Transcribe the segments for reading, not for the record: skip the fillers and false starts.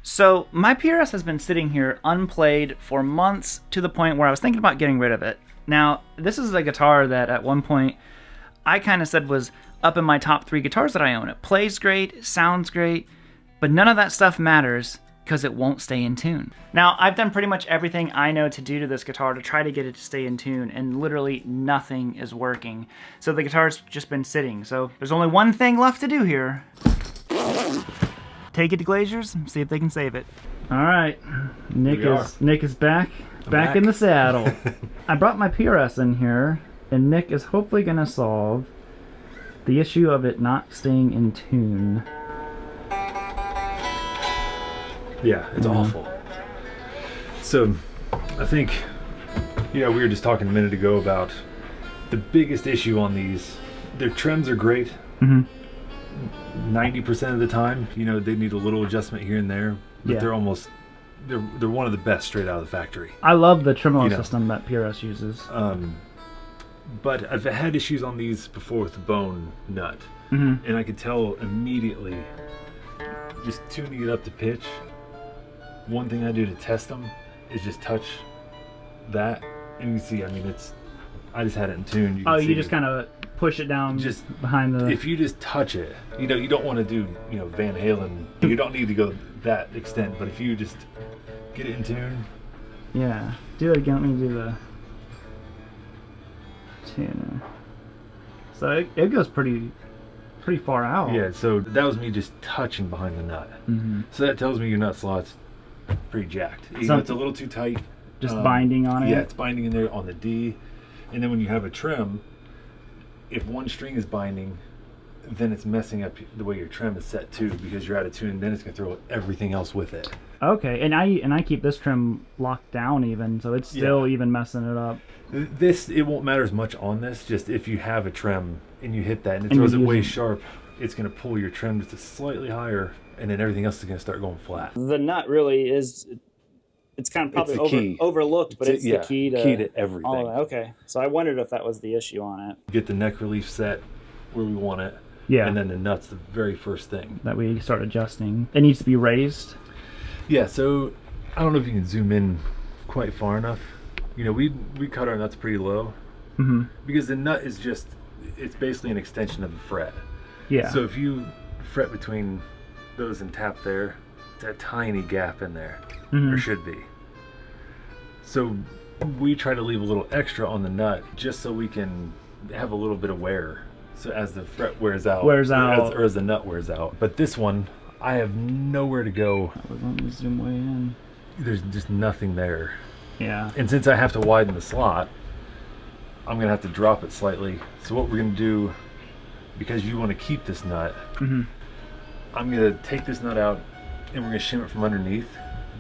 So my PRS has been sitting here unplayed for months to the point where I was thinking about getting rid of it. Now, this is a guitar that at one point I kind of said was up in my top 3 guitars that I own. It plays great, sounds great, but none of that stuff matters because it won't stay in tune. Now, I've done pretty much everything I know to do to this guitar to try to get it to stay in tune, and literally nothing is working. So the guitar's just been sitting. So there's only one thing left to do here. Take it to Glazier's and see if they can save it. All right, Nick is back in the saddle. I brought my PRS in here, and Nick is hopefully gonna solve the issue of it not staying in tune. Yeah, it's awful. So, I think, we were just talking a minute ago about the biggest issue on these. Their trims are great. 90% of the time, they need a little adjustment here and there, but they're one of the best straight out of the factory. I love the tremolo system that PRS uses. But I've had issues on these before with the bone nut, and I could tell immediately, just tuning it up to pitch. One thing I do to test them is just touch that, and you can see, I just had it in tune. You just kind of push it down just behind the... If you just touch it, you don't want to do, Van Halen. You don't need to go that extent, but if you just get it in tune. Yeah, do it again. Let me do the tuner. So it goes pretty far out. Yeah, so that was me just touching behind the nut. So that tells me your nut slot's pretty jacked. It's a little too tight. Just binding on it? Yeah, it's binding in there on the D. And then when you have a trim, if one string is binding, then it's messing up the way your trim is set too, because you're out of tune, and then it's going to throw everything else with it. Okay, and I keep this trim locked down even, so it's still even messing it up. It won't matter as much on this, just if you have a trim and you hit that and it throws it way sharp, it's going to pull your trim just slightly higher, and then everything else is going to start going flat. The nut really is, it's kind of probably overlooked, but it's the key to everything. All of that. Okay, so I wondered if that was the issue on it. Get the neck relief set where we want it, and then the nut's the very first thing that we start adjusting. It needs to be raised. Yeah, so I don't know if you can zoom in quite far enough. We cut our nuts pretty low, because the nut is it's basically an extension of the fret. Yeah. So if you fret between those and tap there, it's a tiny gap in there, or should be. So we try to leave a little extra on the nut just so we can have a little bit of wear. So as the fret wears out, or as the nut wears out. But this one, I have nowhere to go. Let me zoom way in. There's just nothing there. Yeah. And since I have to widen the slot, I'm going to have to drop it slightly. So what we're going to do, because you want to keep this nut, I'm going to take this nut out and we're going to shim it from underneath,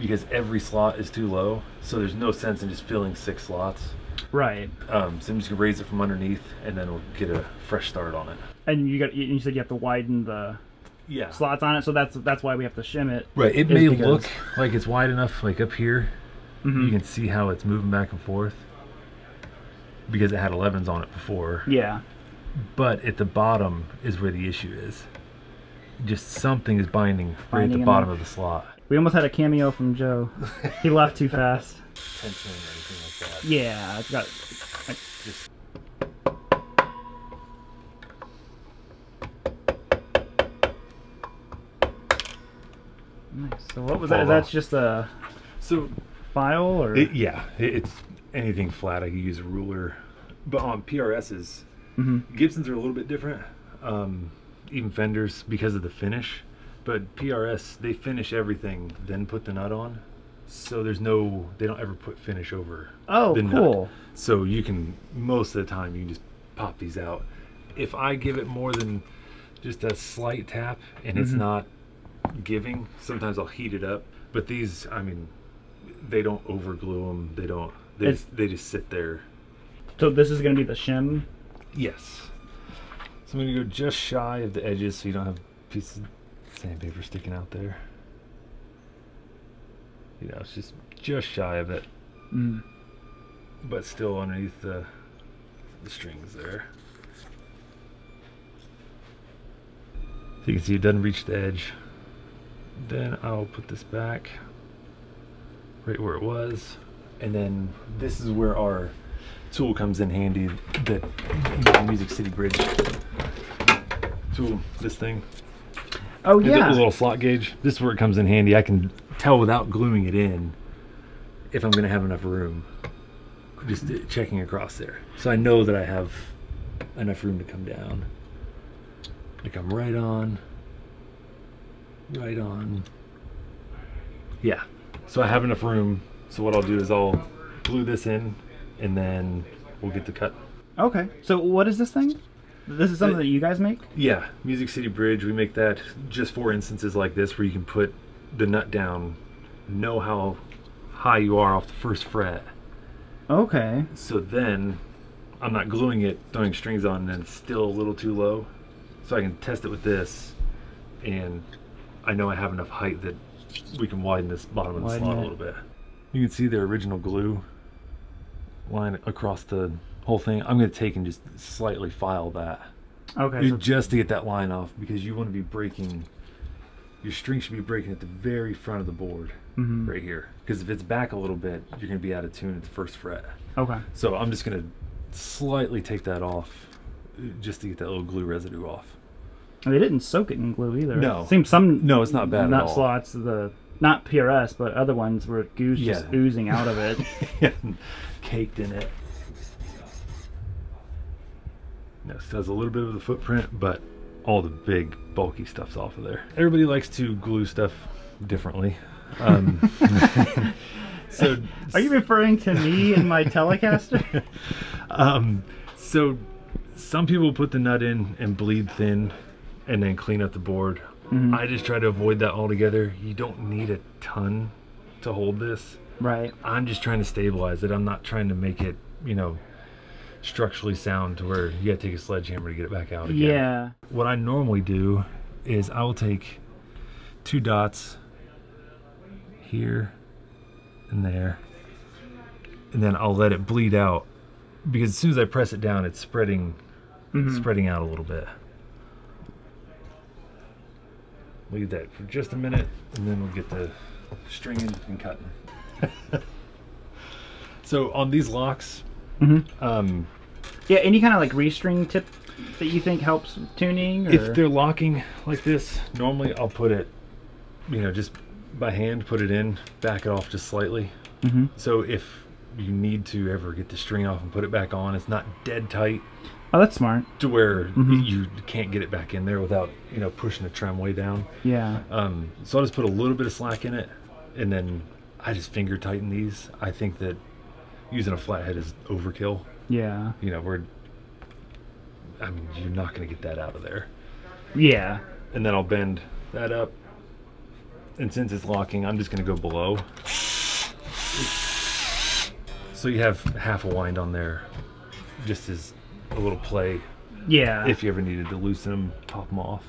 because every slot is too low. So there's no sense in just filling 6 slots. Right. So I'm just going to raise it from underneath, and then we'll get a fresh start on it. And you said you have to widen the slots on it, so that's why we have to shim it. Right. It may look like it's wide enough, like up here. You can see how it's moving back and forth because it had 11s on it before. Yeah. But at the bottom is where the issue is. Just something is binding right at the bottom of the slot. We almost had a cameo from Joe. He left too fast. Tension or anything like that. Yeah, it's got... Just... Nice. So what was that? That's just a file, or? It's anything flat. I can use a ruler. But on PRSs, Gibsons are a little bit different. Even Fenders, because of the finish. But PRS, they finish everything, then put the nut on. So they don't ever put finish over the nut. So you can, most of the time, you can just pop these out. If I give it more than just a slight tap and it's not giving, sometimes I'll heat it up. But these, they don't over glue them. They just sit there. So this is going to be the shim? Yes. So I'm going to go just shy of the edges so you don't have pieces of sandpaper sticking out there. It's just shy of it. But still underneath the strings there. So you can see it doesn't reach the edge. Then I'll put this back right where it was. And then this is where our tool comes in handy, that Music City Bridge tool, this thing. Oh yeah. The little slot gauge. This is where it comes in handy. I can tell without gluing it in if I'm going to have enough room. Just checking across there. So I know that I have enough room to come down. To come right on. Right on. Yeah. So I have enough room. So what I'll do is I'll glue this in and then we'll get the cut. Okay. So what is this thing? This is something that you guys make? Yeah. Music City Bridge. We make that just for instances like this where you can put the nut down, know how high you are off the first fret. Okay. So then I'm not gluing it, throwing strings on, and it's still a little too low. So I can test it with this, and I know I have enough height that we can widen this bottom of the slot a little bit. You can see the original glue line across the whole thing. I'm going to take and just slightly file that. Okay. So just to get that line off, because you want to be breaking, your string should be breaking at the very front of the board, right here. Because if it's back a little bit, you're going to be out of tune at the first fret. okay. So I'm just going to slightly take that off just to get that little glue residue off. They didn't soak it in glue either. No. It seems some No, it's not bad at nut all. slots, not PRS, but other ones where goo's just oozing out of it. Caked in it. This does a little bit of the footprint, but all the big bulky stuff's off of there. Everybody likes to glue stuff differently. So Are you referring to me and my Telecaster? So some people put the nut in and bleed thin and then clean up the board. I just try to avoid that altogether. You don't need a ton to hold this. Right. I'm just trying to stabilize it. I'm not trying to make it, structurally sound to where you gotta take a sledgehammer to get it back out again. Yeah. What I normally do is I will take 2 dots here and there, and then I'll let it bleed out, because as soon as I press it down, it's spreading out a little bit. Leave that for just a minute, and then we'll get the stringing and cutting. So on these locks, Yeah, any kind of like restring tip that you think helps with tuning? Or? if they're locking like this, normally I'll put it, just by hand, put it in, back it off just slightly. So if you need to ever get the string off and put it back on, it's not dead tight. Oh, that's smart. To where you can't get it back in there without, pushing the trem way down. Yeah. So I'll just put a little bit of slack in it, and then I just finger tighten these. I think that using a flathead is overkill. Yeah. You're not going to get that out of there. Yeah. And then I'll bend that up. And since it's locking, I'm just going to go below. So you have half a wind on there, just as a little play. Yeah. If you ever needed to loosen them, pop them off.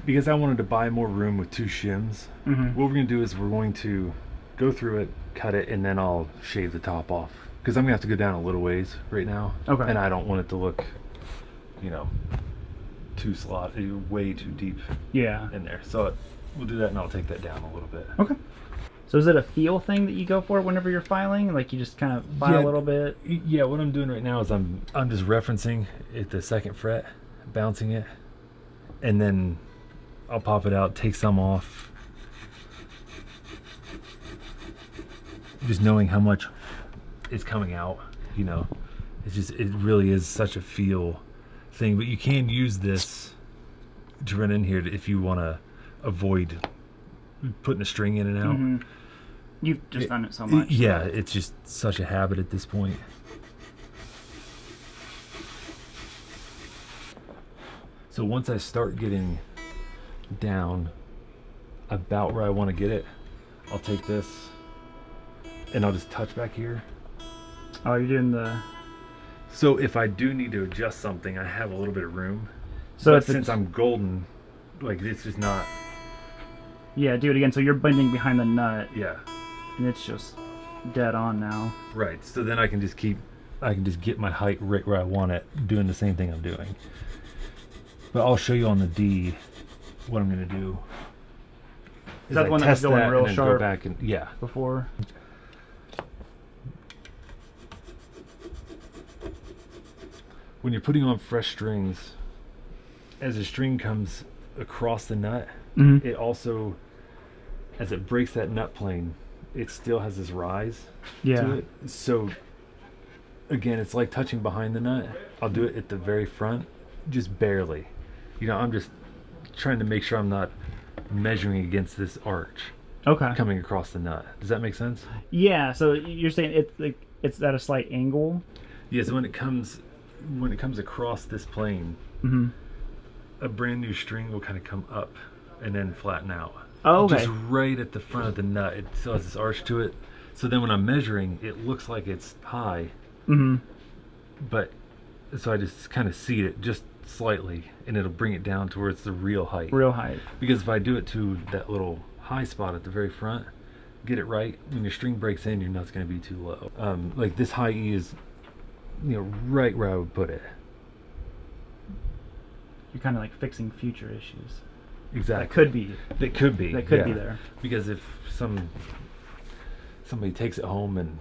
Because I wanted to buy more room with 2 shims, what we're going to do is we're going to go through it, cut it, and then I'll shave the top off. Because I'm going to have to go down a little ways right now. Okay. And I don't want it to look, way too deep in there. So we'll do that, and I'll take that down a little bit. Okay. So is it a feel thing that you go for whenever you're filing? Like you just kind of file a little bit? Yeah, what I'm doing right now is I'm just referencing at the 2nd fret, bouncing it, and then I'll pop it out, take some off. Just knowing how much is coming out, it really is such a feel thing. But you can use this to run in here if you want to avoid putting a string in and out. You've just done it so much. Yeah, it's just such a habit at this point. So once I start getting down about where I want to get it, I'll take this and I'll just touch back here. Oh, you're doing the... So if I do need to adjust something, I have a little bit of room. So but since I'm golden, it's just not... Yeah, do it again. So you're bending behind the nut. Yeah. And it's just dead on now. Right. So then I can just get my height right where I want it, doing the same thing I'm doing. But I'll show you on the D what I'm going to do Is that the one that was test going that real and then sharp go back and yeah. before? When you're putting on fresh strings, as a string comes across the nut, Mm-hmm. it also, as it breaks that nut plane, it still has this rise Yeah. to it. So again, it's like touching behind the nut. I'll do it at the very front, just barely. You know, I'm just trying to make sure I'm not measuring against this arch Okay. coming across the nut. Does that make sense? Yeah. So you're saying it's like it's at a slight angle. Yes. When it comes across this plane, Mm-hmm. a brand new string will kind of come up and then flatten out. Oh, okay. Just right at the front of the nut. It still has this arch to it. So then when I'm measuring, it looks like it's high, Mm-hmm. but so I just kind of seed it just slightly, and it'll bring it down to where it's the real height. Real height. Because if I do it to that little high spot at the very front, get it right, when your string breaks in, your nut's going to be too low. Like this high E is, right where I would put it. You're kind of like fixing future issues. Exactly. That could be. That could be. That could yeah. be there. Because if somebody takes it home and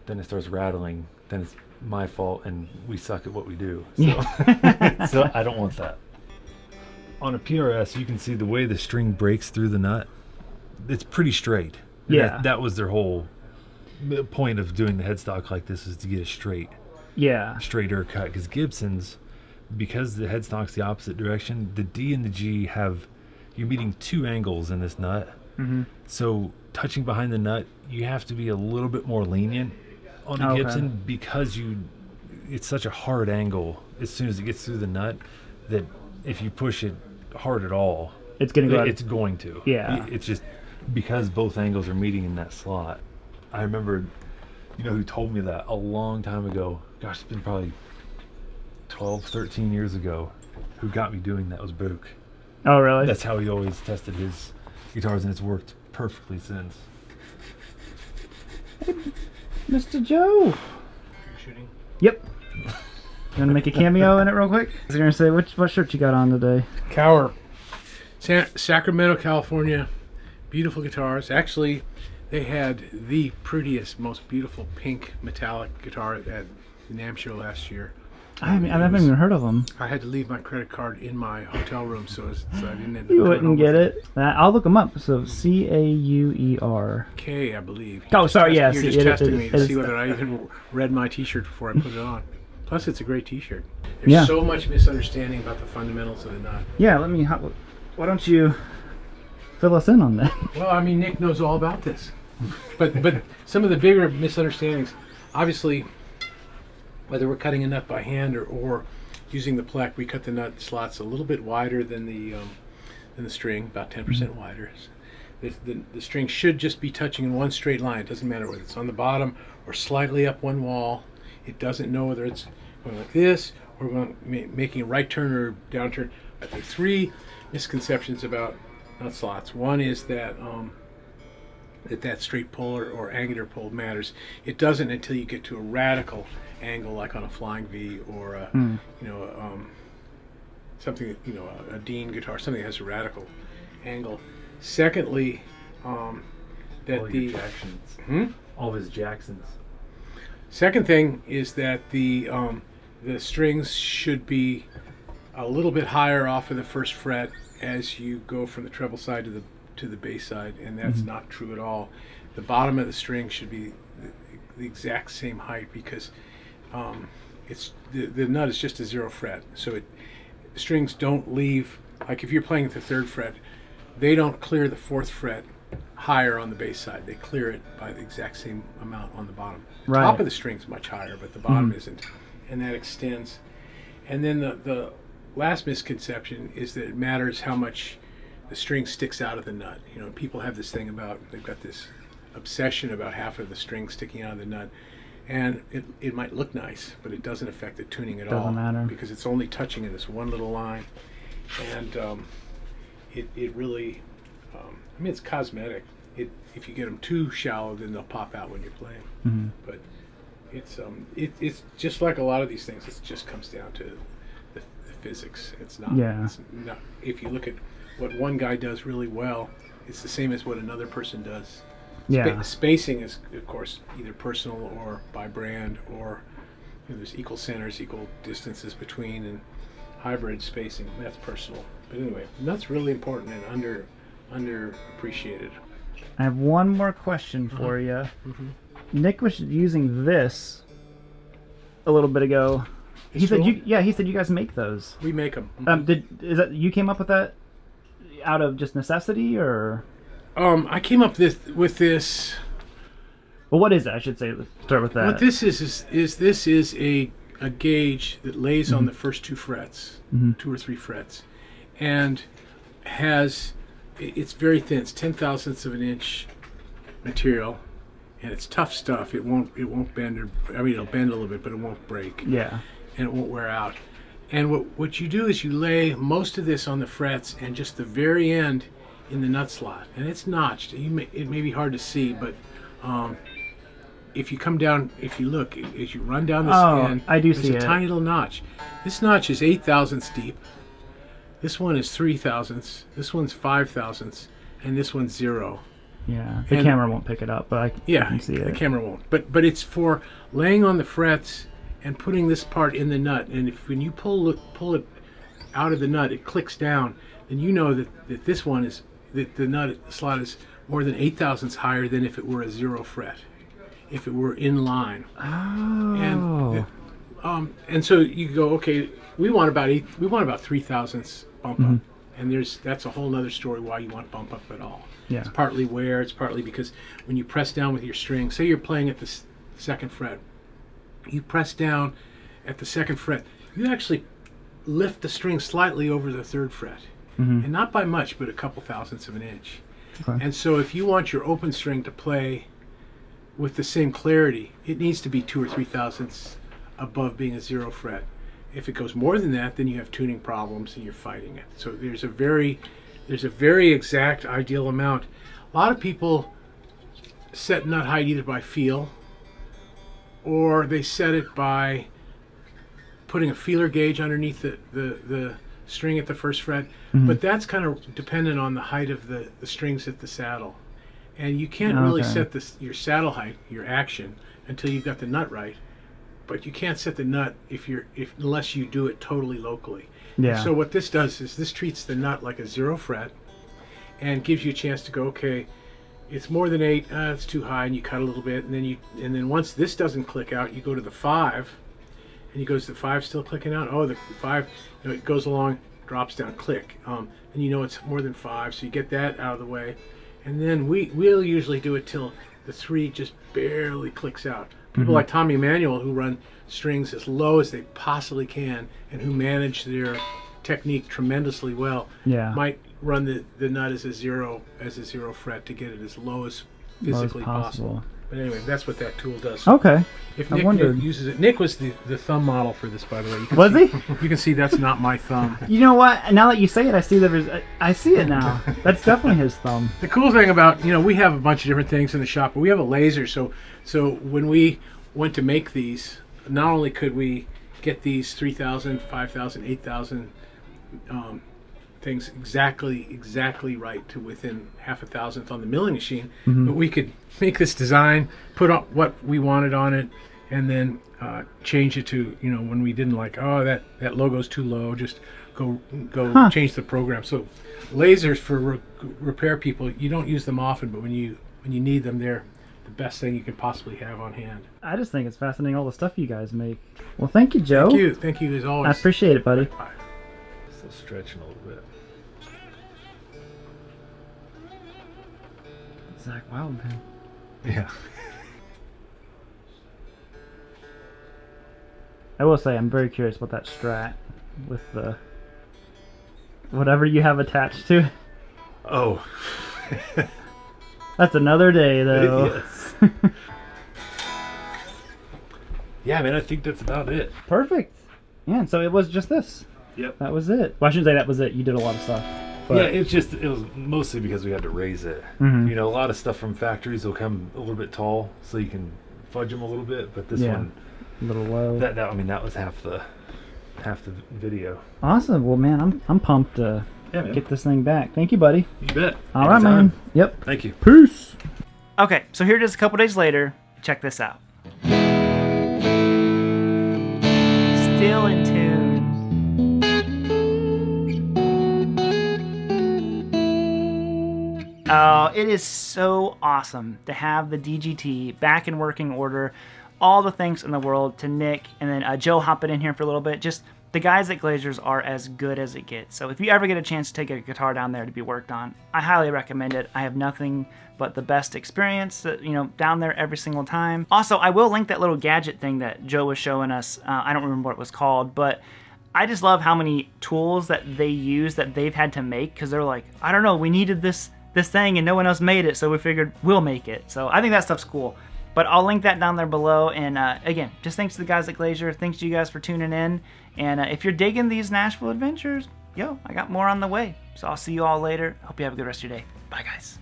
then it starts rattling, then it's my fault and we suck at what we do. So, Yeah. so I don't want that. On a PRS, you can see the way the string breaks through the nut. It's pretty straight. And Yeah. That was their whole point of doing the headstock like this, is to get a straighter cut. Because Gibson's, because the headstock's the opposite direction, the D and the G you're meeting two angles in this nut. Mm-hmm. So touching behind the nut, you have to be a little bit more lenient on a Okay. Gibson, because it's such a hard angle as soon as it gets through the nut, that if you push it hard at all, It's gonna go. it's going to. Yeah. It's just because both angles are meeting in that slot. I remember, who told me that a long time ago. Gosh, it's been probably 12, 13 years ago. Who got me doing that was Book. Oh, really? That's how he always tested his guitars, and it's worked perfectly since. Mr. Joe. You're shooting? Yep. You want to make a cameo in it real quick? I was going to say, what shirt you got on today? Cower. Sacramento, California. Beautiful guitars. Actually, they had the prettiest, most beautiful pink metallic guitar at the NAMM show last year. I haven't even heard of them. I had to leave my credit card in my hotel room, so I didn't end up You coming wouldn't home get with it. I'll look them up. So Cauer. K, I believe. Oh, sorry, You're yes, just it- testing it- me it to is- see whether I even read my T-shirt before I put it on. Plus, it's a great T-shirt. There's Yeah. so much misunderstanding about the fundamentals of the nut. Yeah, why don't you fill us in on that? Well, I mean, Nick knows all about this. But some of the bigger misunderstandings, obviously, whether we're cutting a nut by hand or using the pleck, we cut the nut slots a little bit wider than the string, about 10% wider. The string should just be touching in one straight line. It doesn't matter whether it's on the bottom or slightly up one wall. It doesn't know whether it's going like this or making a right turn or down turn. I think three misconceptions about nut slots. One is that that straight pull or angular pull matters. It doesn't until you get to a radical angle, like on a Flying V or something, a Dean guitar, something that has a radical angle. Secondly, that All the your Jacksons. All of his Jacksons. second thing is that the strings should be a little bit higher off of the first fret as you go from the treble side to the bass side, and that's not true at all. The bottom of the string should be the exact same height, because it's the nut is just a 0 fret, so strings don't leave. Like if you're playing at the 3rd fret, they don't clear the 4th fret higher on the bass side. They clear it by the exact same amount on the bottom. Right. Top of the string's much higher, but the bottom isn't, and that extends. And then the last misconception is that it matters how much the string sticks out of the nut. People have this thing about, they've got this obsession about half of the string sticking out of the nut, and it might look nice, but it doesn't affect the tuning at all. Doesn't matter. Because it's only touching in this one little line, and it really, it's cosmetic. If you get them too shallow, then they'll pop out when you're playing. But it's just like a lot of these things. It just comes down to the physics. It's not. Yeah. It's not. If you look at what one guy does really well, it's the same as what another person does. Yeah. Spacing is, of course, either personal or by brand, or there's equal centers, equal distances between, and hybrid spacing, that's personal. But anyway, that's really important and underappreciated. I have one more question for you. Mm-hmm. Nick was using this a little bit ago. He said he said you guys make those. We make them. Mm-hmm. Is that you came up with that out of just necessity, or? I came up with this. Well, what is it? I should say. Let's start with that. What this is this is a gauge that lays on the first 2 frets, 2 or 3 frets, and it's very thin. It's 10/1000ths of an inch material, and it's tough stuff. It won't bend, it'll bend a little bit, but it won't break. Yeah. And it won't wear out. And what you do is you lay most of this on the frets and just the very end in the nut slot, and it's notched. It may be hard to see, but if you come down, if you look, as you run down this end, I do there's see a tiny little notch. This notch is 8/1000ths deep. This one is 3/1000ths. This one's 5/1000ths, and this one's 0. Yeah, the camera won't pick it up, but I can see it. The camera won't. But it's for laying on the frets and putting this part in the nut. And when you pull it out of the nut, it clicks down. Then you know that this one is that the nut slot is more than 8/1000ths higher than if it were a 0 fret, if it were in line. Oh. And so you go, okay, we want about 3/1000ths bump up, and that's a whole nother story why you want bump up at all. Yeah. It's partly wear, it's partly because when you press down with your string, say you're playing at the 2nd fret, you press down at the 2nd fret, you actually lift the string slightly over the 3rd fret, and not by much, but a couple thousandths of an inch. Okay. And so if you want your open string to play with the same clarity, it needs to be 2 or 3/1000ths above being a 0 fret. If it goes more than that, then you have tuning problems and you're fighting it. So there's a very exact ideal amount. A lot of people set nut height either by feel, or they set it by putting a feeler gauge underneath the string at the 1st fret. But that's kind of dependent on the height of the strings at the saddle. And you can't really set your saddle height, your action, until you've got the nut right. But you can't set the nut unless you do it totally locally. Yeah. So what this does is this treats the nut like a 0 fret and gives you a chance to go, okay, it's more than 8, it's too high, and you cut a little bit, and then once this doesn't click out, you go to the 5, and you go, is the 5 still clicking out? Oh, the 5, it goes along, drops down, click, and you know it's more than 5, so you get that out of the way, and then we'll usually do it till the 3 just barely clicks out. People like Tommy Emanuel, who run strings as low as they possibly can and who manage their technique tremendously well, might run the nut as a 0 fret to get it as low as physically possible. But anyway, that's what that tool does. Okay. If Nick uses it, Nick was the thumb model for this, by the way. You can see that's not my thumb. You know what? Now that you say it, I see it now. That's definitely his thumb. The cool thing about, we have a bunch of different things in the shop, but we have a laser. So when we went to make these, not only could we get these 3,000, 5,000, 8,000 things exactly right to within 0.5 on the milling machine, but we could make this design, put on what we wanted on it, and then change it to, when we didn't like, that logo's too low, just go change the program. So lasers for repair people, you don't use them often, but when you need them, they're the best thing you can possibly have on hand. I just think it's fascinating, all the stuff you guys make. Well, thank you, Joe. Thank you as always. I appreciate it, buddy. Bye. Still stretching a little bit. Zach Wildman. Yeah. I will say I'm very curious about that Strat with the whatever you have attached to it. Oh. That's another day, though. Yes. Yeah, man, I think that's about it. Perfect. Yeah, and so it was just this. Yep. That was it. Well, I shouldn't say that was it. You did a lot of stuff. But Yeah, it was mostly because we had to raise it. A lot of stuff from factories will come a little bit tall, so you can fudge them a little bit. But this one, a little low. that was half the video. Awesome. Well, man, I'm pumped to Yeah, man. get this thing back. Thank you, buddy. You bet. All right, Anytime. man. Yep. Thank you. Peace. Okay, so here it is a couple days later. Check this out. Still in tune. Oh, it is so awesome to have the DGT back in working order. All the thanks in the world to Nick and then Joe hopping in here for a little bit. Just the guys at Glazers are as good as it gets. So if you ever get a chance to take a guitar down there to be worked on, I highly recommend it. I have nothing but the best experience, down there every single time. Also, I will link that little gadget thing that Joe was showing us. I don't remember what it was called, but I just love how many tools that they use that they've had to make, because they're like, I don't know, we needed this thing and no one else made it, so we figured we'll make it. So I think that stuff's cool. But I'll link that down there below. And again, just thanks to the guys at Glazier. Thanks to you guys for tuning in. And if you're digging these Nashville adventures, I got more on the way. So I'll see you all later. Hope you have a good rest of your day. Bye, guys.